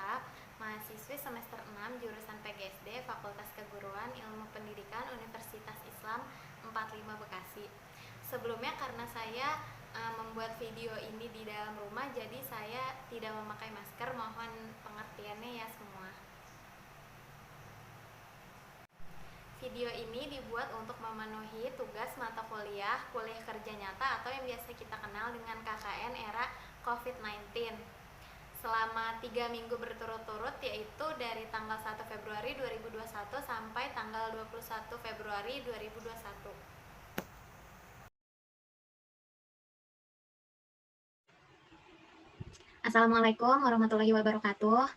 Eka, mahasiswi semester 6 jurusan PGSD Fakultas Keguruan Ilmu Pendidikan Universitas Islam 45 Bekasi. Sebelumnya karena saya membuat video ini di dalam rumah, jadi saya tidak memakai masker, mohon pengertiannya ya semua. Video ini dibuat untuk memenuhi tugas mata kuliah kerja nyata atau yang biasa kita kenal dengan KKN era COVID-19 selama 3 minggu berturut-turut, yaitu dari tanggal 1 Februari 2021 sampai tanggal 21 Februari 2021. Assalamualaikum warahmatullahi wabarakatuh.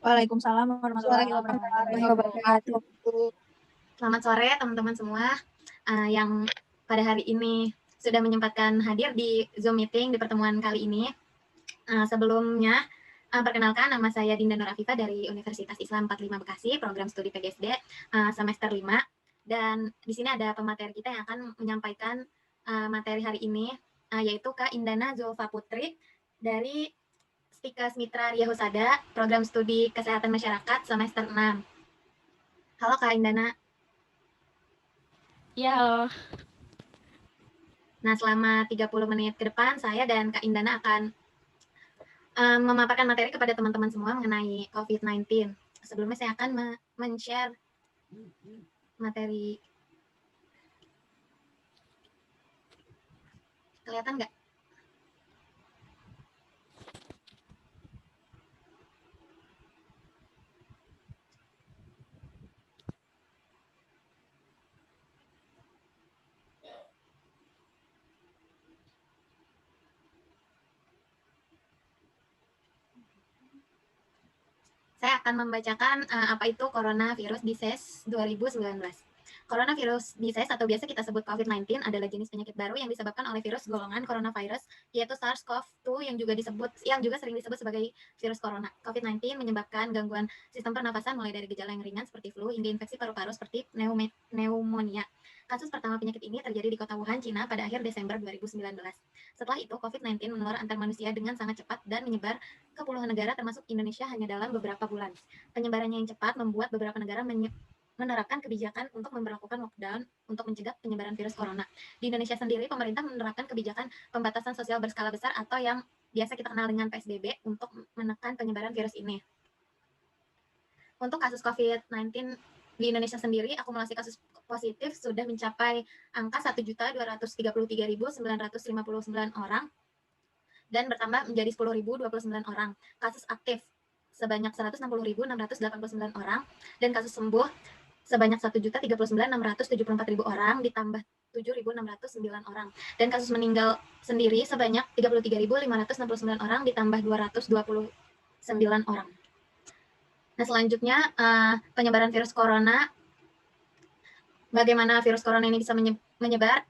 Waalaikumsalam warahmatullahi wabarakatuh. Selamat sore teman-teman semua yang pada hari ini sudah menyempatkan hadir di Zoom meeting di pertemuan kali ini. Sebelumnya, perkenalkan, nama saya Dinda Nur Afifah dari Universitas Islam 45 Bekasi, program studi PGSD semester 5. Dan di sini ada pemateri kita yang akan menyampaikan materi hari ini, yaitu Kak Indana Zulfa Putri dari Stikes Mitra Ria Husada, program studi Kesehatan Masyarakat semester 6. Halo Kak Indana. Iya, halo. Nah, selama 30 menit ke depan, saya dan Kak Indana akan memaparkan materi kepada teman-teman semua mengenai COVID-19. Sebelumnya saya akan men-share materi. Kelihatan nggak? Saya akan membacakan apa itu Coronavirus Disease 2019. Coronavirus disease atau biasa kita sebut COVID-19 adalah jenis penyakit baru yang disebabkan oleh virus golongan coronavirus, yaitu SARS-CoV-2 yang juga sering disebut sebagai virus corona. COVID-19 menyebabkan gangguan sistem pernafasan mulai dari gejala yang ringan seperti flu hingga infeksi paru-paru seperti pneumonia. Kasus pertama penyakit ini terjadi di kota Wuhan, Cina pada akhir Desember 2019. Setelah itu, COVID-19 menular antar manusia dengan sangat cepat dan menyebar ke puluhan negara termasuk Indonesia hanya dalam beberapa bulan. Penyebarannya yang cepat membuat beberapa negara menerapkan kebijakan untuk memperlakukan lockdown untuk mencegah penyebaran virus corona. Di Indonesia sendiri, pemerintah menerapkan kebijakan pembatasan sosial berskala besar atau yang biasa kita kenal dengan PSBB untuk menekan penyebaran virus ini. Untuk kasus COVID-19 di Indonesia sendiri, akumulasi kasus positif sudah mencapai angka 1.233.959 orang dan bertambah menjadi 10.029 orang. Kasus aktif sebanyak 160.689 orang dan kasus sembuh sebanyak 1.039.674 orang ditambah 7.609 orang. Dan kasus meninggal sendiri sebanyak 33.569 orang ditambah 229 orang. Nah, selanjutnya penyebaran virus corona. Bagaimana virus corona ini bisa menyebar?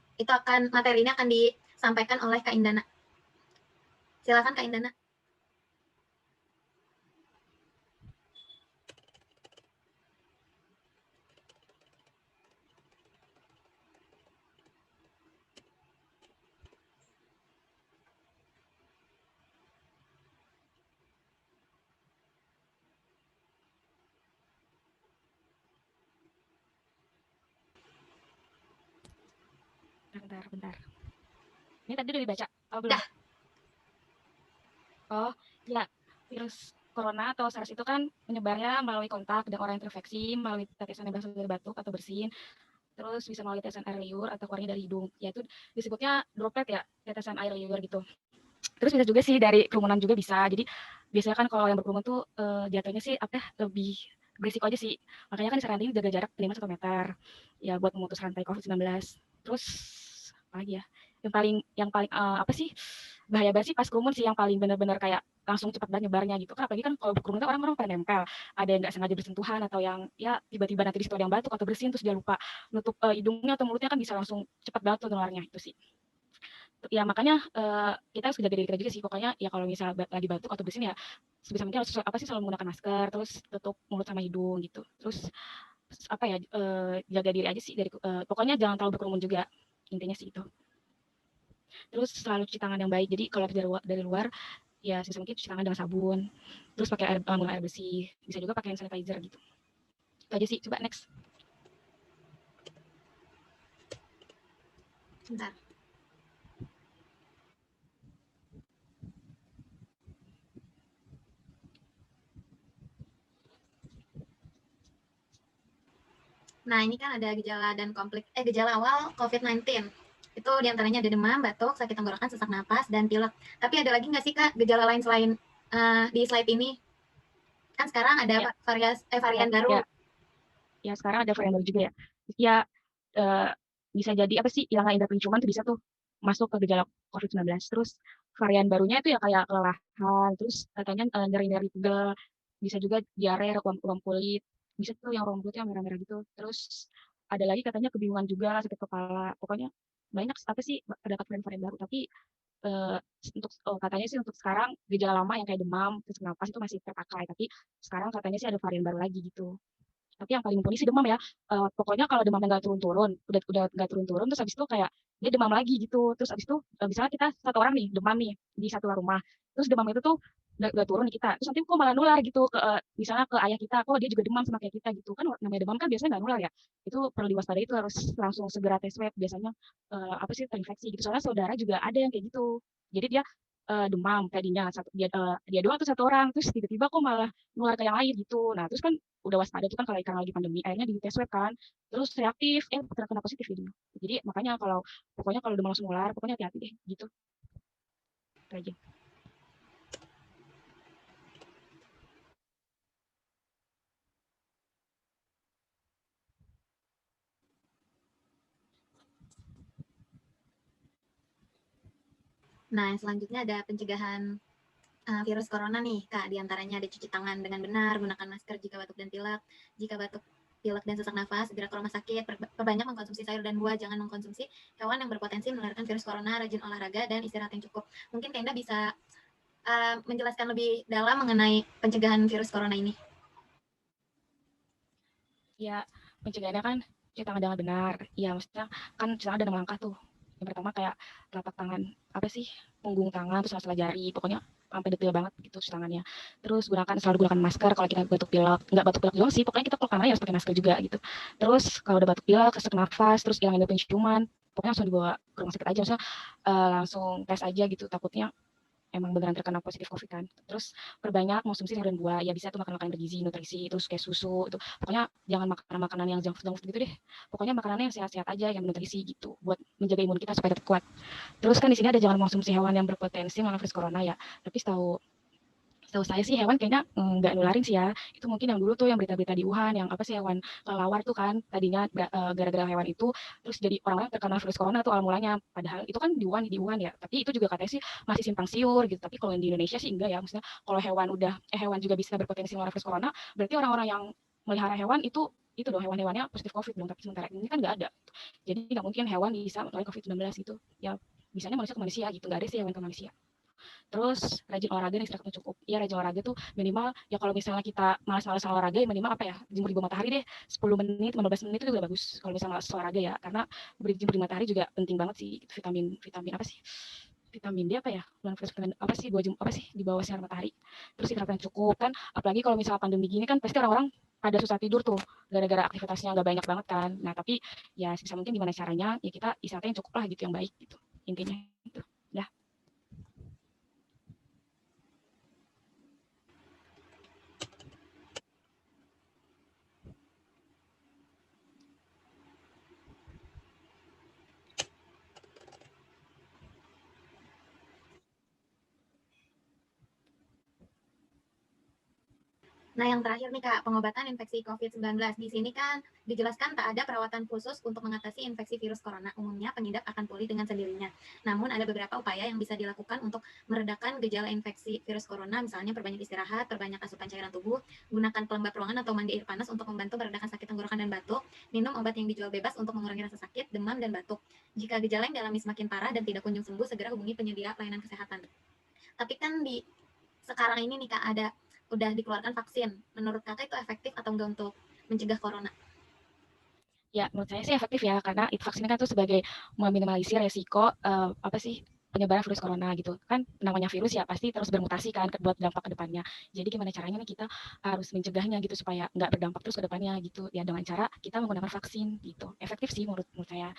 Materi ini akan disampaikan oleh Kak Indana. Silakan Kak Indana. Bentar. Ini tadi udah dibaca? Oh, belum? Dah. Oh, ya. Virus corona atau SARS itu kan menyebarnya melalui kontak dengan orang yang terinfeksi, melalui tetesan yang berasal dari batuk atau bersin, terus bisa melalui tetesan air liur atau keluarnya dari hidung. Yaitu disebutnya droplet ya, tetesan air liur gitu. Terus bisa juga sih dari kerumunan juga bisa. Jadi biasanya kan kalau yang berkerumun tuh jatuhnya sih lebih berisiko aja sih. Makanya kan disaranin jaga jarak minimal 1 meter ya buat memutus rantai COVID-19. Terus apa lagi ya? Yang paling apa sih? Bahaya banget sih pas kerumun sih yang paling benar-benar kayak langsung cepat banget nyebarnya gitu. Kan apalagi kan kalau berkerumun kan orang-orang pada nempel. Ada yang nggak sengaja bersentuhan atau yang ya tiba-tiba nanti di situ ada yang batuk atau bersin terus dia lupa nutup hidungnya atau mulutnya kan bisa langsung cepat banget tuh nularnya itu sih. Ya makanya kita harus jaga diri kita juga sih. Pokoknya ya kalau misal lagi batuk atau bersin ya sebisa mungkin harus selalu menggunakan masker, terus tutup mulut sama hidung gitu. Terus jaga diri aja sih dari pokoknya jangan terlalu berkerumun juga. Intinya sih itu. Terus selalu cuci tangan yang baik. Jadi kalau dari luar ya sebisa mungkin cuci tangan dengan sabun. Terus pakai menggunakan air bersih. Bisa juga pakai hand sanitizer gitu. Itu aja sih. Coba next. Bentar. Nah, ini kan ada gejala awal COVID-19. Itu diantaranya ada demam, batuk, sakit tenggorokan, sesak napas, dan pilek. Tapi ada lagi nggak sih Kak gejala lain selain di slide ini? Kan sekarang ada Ya, varian baru. ya, ya sekarang ada varian baru juga ya. Ya uh, bisa jadi apa sih yang indera penciuman tuh bisa tuh masuk ke gejala COVID-19. Terus varian barunya itu ya kayak kelelahan, terus katanya nyeri-nyeri pegel, bisa juga diare, ruam kulit, bisa tuh yang ruam kulitnya merah-merah gitu. Terus ada lagi katanya kebingungan juga, sakit kepala. Pokoknya banyak apa sih terdapat varian-varian baru. Tapi uh, katanya sih untuk sekarang gejala lama yang kayak demam, terus napas itu masih terpakai. Tapi sekarang katanya sih ada varian baru lagi gitu. Tapi yang paling mumpuni sih demam ya. Pokoknya kalau demamnya nggak turun-turun, udah nggak turun-turun, terus habis itu kayak dia demam lagi gitu. Terus habis itu misalnya kita satu orang nih demam nih di satu rumah, terus demam itu tuh udah turun di kita. Terus nanti kok malah nular gitu ke misalnya ke ayah kita, kok dia juga demam sama kayak kita gitu kan. Namanya demam kan biasanya nggak nular ya. Itu perlu diwaspadai, itu harus langsung segera tes swab biasanya apa sih terinfeksi gitu. Soalnya saudara juga ada yang kayak gitu. Jadi dia demam tadinya dia doang tuh satu orang, terus tiba-tiba kok malah nular ke yang lain gitu. Nah terus kan udah waspada tuh kan kalau karena lagi pandemi, akhirnya di tes swab kan, terus reaktif, terkena positif jadinya. Jadi makanya pokoknya kalau udah langsung nular, pokoknya hati-hati deh gitu. Itu aja. Nah, selanjutnya ada pencegahan virus corona nih, Kak. Di antaranya ada cuci tangan dengan benar, gunakan masker jika batuk dan pilek. Jika batuk, pilek dan sesak nafas, segera ke rumah sakit. Perbanyak mengkonsumsi sayur dan buah, jangan mengkonsumsi hewan yang berpotensi menularkan virus corona, rajin olahraga, dan istirahat yang cukup. Mungkin Kak Indah bisa menjelaskan lebih dalam mengenai pencegahan virus corona ini. Ya, pencegahannya kan cuci tangan dengan benar. Ya, maksudnya kan cuci tangan ada 6 langkah tuh. Yang pertama kayak telapak tangan, apa sih, punggung tangan, terus sela jari, pokoknya sampai detail banget gitu cuci tangannya. Terus selalu gunakan masker kalau kita batuk pilek. Nggak batuk pilek doang sih, pokoknya kita kalau kamarnya harus pakai masker juga gitu. Terus kalau udah batuk pilek, sesak nafas, terus hilang indera penciuman, pokoknya langsung dibawa ke rumah sakit aja. Maksudnya langsung tes aja gitu, takutnya emang beneran terkena positif COVID kan. Terus perbanyak konsumsi sayur dan buah, ya bisa tuh makan makanan bergizi, nutrisi, terus kayak susu itu. Pokoknya jangan makan makanan yang junk food gitu deh. Pokoknya makanannya yang sehat-sehat aja, yang bernutrisi gitu, buat menjaga imun kita supaya tetap kuat. Terus kan di sini ada jangan mengkonsumsi hewan yang berpotensi mengandung virus corona ya. Tapi setahu saya sih hewan kayaknya nggak nularin sih ya. Itu mungkin yang dulu tuh yang berita-berita di Wuhan, yang apa sih hewan kelelawar tuh kan tadinya gara-gara hewan itu terus jadi orang-orang terkena virus corona tuh awal mulanya. Padahal itu kan di Wuhan ya. Tapi itu juga katanya sih masih simpang siur gitu. Tapi kalau di Indonesia sih enggak ya. Maksudnya kalau hewan juga bisa berpotensi menular virus corona, berarti orang-orang yang melihara hewan itu dong hewan-hewannya positif COVID dong. Tapi sementara ini kan nggak ada. Jadi nggak mungkin hewan bisa menular COVID-19 itu. Ya bisanya manusia ke manusia gitu. Nggak ada sih hewan ke manusia. Terus rajin olahraga dan istirahatnya cukup. Iya rajin olahraga tuh minimal ya kalau misalnya kita malas-malas olahraga ya minimal apa ya jemur di bawah matahari deh 10 menit 15 menit itu udah bagus kalau misalnya malas olahraga ya karena berjemur di matahari juga penting banget sih vitamin vitamin apa sih vitamin D apa ya bukan vitamin apa sih apa sih di bawah sinar matahari terus istirahatnya cukup kan apalagi kalau misalnya pandemi gini kan pasti orang-orang pada susah tidur tuh gara-gara aktivitasnya nggak banyak banget kan nah tapi ya sebisa mungkin gimana caranya ya kita istirahatnya yang cukup lah gitu yang baik gitu intinya itu ya. Nah, yang terakhir nih Kak, pengobatan infeksi COVID-19. Di sini kan dijelaskan tak ada perawatan khusus untuk mengatasi infeksi virus corona. Umumnya pengidap akan pulih dengan sendirinya. Namun ada beberapa upaya yang bisa dilakukan untuk meredakan gejala infeksi virus corona, misalnya perbanyak istirahat, perbanyak asupan cairan tubuh, gunakan pelembab ruangan atau mandi air panas untuk membantu meredakan sakit tenggorokan dan batuk, minum obat yang dijual bebas untuk mengurangi rasa sakit, demam, dan batuk. Jika gejala yang dialami semakin parah dan tidak kunjung sembuh, segera hubungi penyedia pelayanan kesehatan. Tapi kan di sekarang ini nih Kak udah dikeluarkan vaksin. Menurut Kakak itu efektif atau enggak untuk mencegah corona? Ya, menurut saya sih efektif ya, karena vaksin kan tuh sebagai meminimalisir resiko apa sih penyebaran virus corona gitu. Kan namanya virus ya pasti terus bermutasi kan buat dampak ke depannya. Jadi gimana caranya nih kita harus mencegahnya gitu supaya nggak berdampak terus ke depannya gitu. Ya dengan cara kita menggunakan vaksin gitu. Efektif sih menurut saya.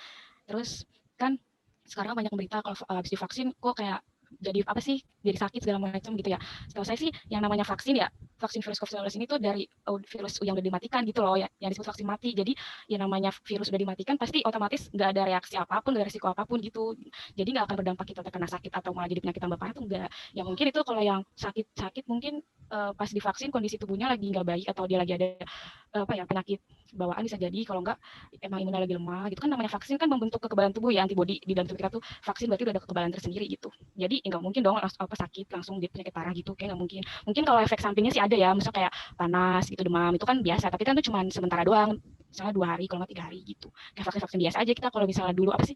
Terus kan sekarang banyak berita kalau habis divaksin kok kayak jadi apa sih jadi sakit segala macam gitu ya. Setahu saya sih yang namanya vaksin ya vaksin virus COVID-19 ini tuh dari virus yang udah dimatikan gitu loh ya, yang disebut vaksin mati. Jadi yang namanya virus udah dimatikan pasti otomatis nggak ada reaksi apapun, nggak ada resiko apapun gitu. Jadi nggak akan berdampak kita terkena sakit atau malah jadi penyakit tambah parah tuh enggak. Ya mungkin itu kalau yang sakit-sakit mungkin pas divaksin kondisi tubuhnya lagi nggak baik atau dia lagi ada apa ya penyakit bawaan bisa jadi kalau enggak emang imunnya lagi lemah gitu kan namanya vaksin kan membentuk kekebalan tubuh ya antibodi di dalam tubuh kita tuh vaksin berarti udah ada kekebalan tersendiri gitu jadi enggak mungkin dong apa sakit langsung dia penyakit parah gitu kayak enggak mungkin mungkin kalau efek sampingnya sih ada ya misalnya kayak panas gitu demam itu kan biasa tapi kan itu cuma sementara doang misalnya 2 hari kalau nggak 3 hari gitu kayak vaksin vaksin biasa aja kita kalau misalnya dulu apa sih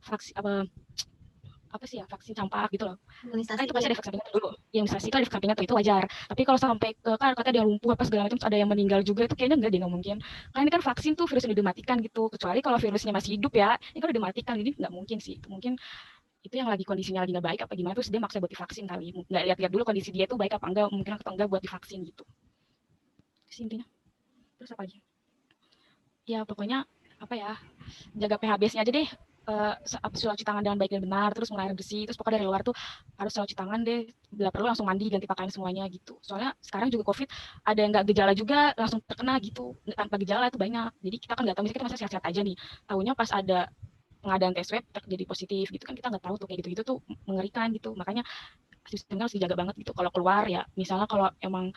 vaksin apa sih ya vaksin campak gitu loh kan Imunisasi itu pasti ya. ada efek sampingnya tuh dulu yang imunisasi kan ada efek sampingnya tuh itu wajar tapi kalau sampai ke kan katanya dia lumpuh apa segala macam ada yang meninggal juga itu kayaknya enggak deh nggak mungkin kan ini kan vaksin tuh virus udah dimatikan gitu kecuali kalau virusnya masih hidup ya ini kan udah dimatikan jadi nggak mungkin sih mungkin itu yang lagi kondisinya lagi nggak baik apa gimana terus dia maksa buat divaksin kali nggak lihat-lihat dulu kondisi dia tuh baik apa enggak mungkin atau enggak buat divaksin gitu intinya terus apa lagi ya pokoknya apa ya jaga PHBS-nya aja deh selalu cuci tangan dengan baik dan benar terus mulai air bersih terus pokoknya dari luar tuh harus selalu cuci tangan deh bila perlu langsung mandi ganti pakaian semuanya gitu soalnya sekarang juga COVID ada yang nggak gejala juga langsung terkena gitu tanpa gejala itu banyak jadi kita kan nggak tahu misalnya kita masih sehat-sehat aja nih tahunya pas ada pengadaan tes swab jadi positif gitu kan kita nggak tahu tuh kayak gitu-gitu tuh mengerikan gitu makanya sistemnya harus dijaga banget gitu kalau keluar ya misalnya kalau emang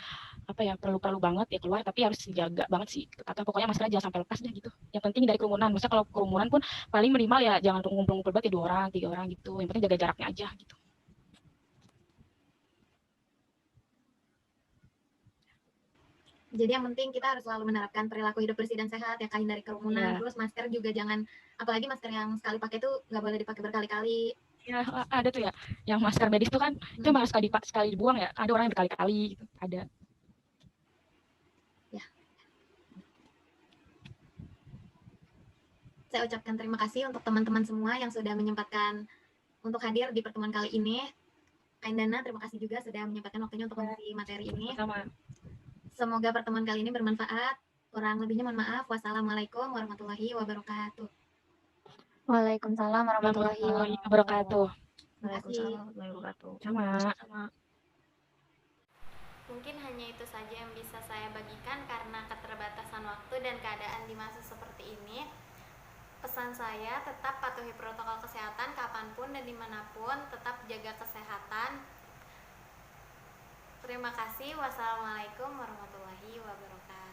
apa ya perlu banget ya keluar tapi harus dijaga banget sih atau pokoknya masker jangan sampai lepas deh gitu yang penting dari kerumunan misalnya kalau kerumunan pun paling minimal ya jangan ngumpul-ngumpul banget ya 2 orang 3 orang gitu yang penting jaga jaraknya aja gitu. Jadi yang penting kita harus selalu menerapkan perilaku hidup bersih dan sehat ya, hindari kerumunan, Ya, terus masker juga jangan, apalagi masker yang sekali pakai tuh nggak boleh dipakai berkali-kali. ya ada tuh ya yang masker medis tuh kan itu malah sekali dibuang ya ada orang yang berkali-kali gitu ada Ya, saya ucapkan terima kasih untuk teman-teman semua yang sudah menyempatkan untuk hadir di pertemuan kali ini. Kaindana, terima kasih juga sudah menyempatkan waktunya untuk mengisi materi ini. sama Semoga pertemuan kali ini bermanfaat. Kurang lebihnya mohon maaf. Wassalamualaikum warahmatullahi wabarakatuh. Waalaikumsalam warahmatullahi wabarakatuh. Waalaikumsalam warahmatullahi wabarakatuh. Sama. Mungkin hanya itu saja yang bisa saya bagikan karena keterbatasan waktu dan keadaan di masa seperti ini. Pesan saya tetap patuhi protokol kesehatan kapanpun dan dimanapun, tetap jaga kesehatan. Terima kasih. Wassalamualaikum warahmatullahi wabarakatuh.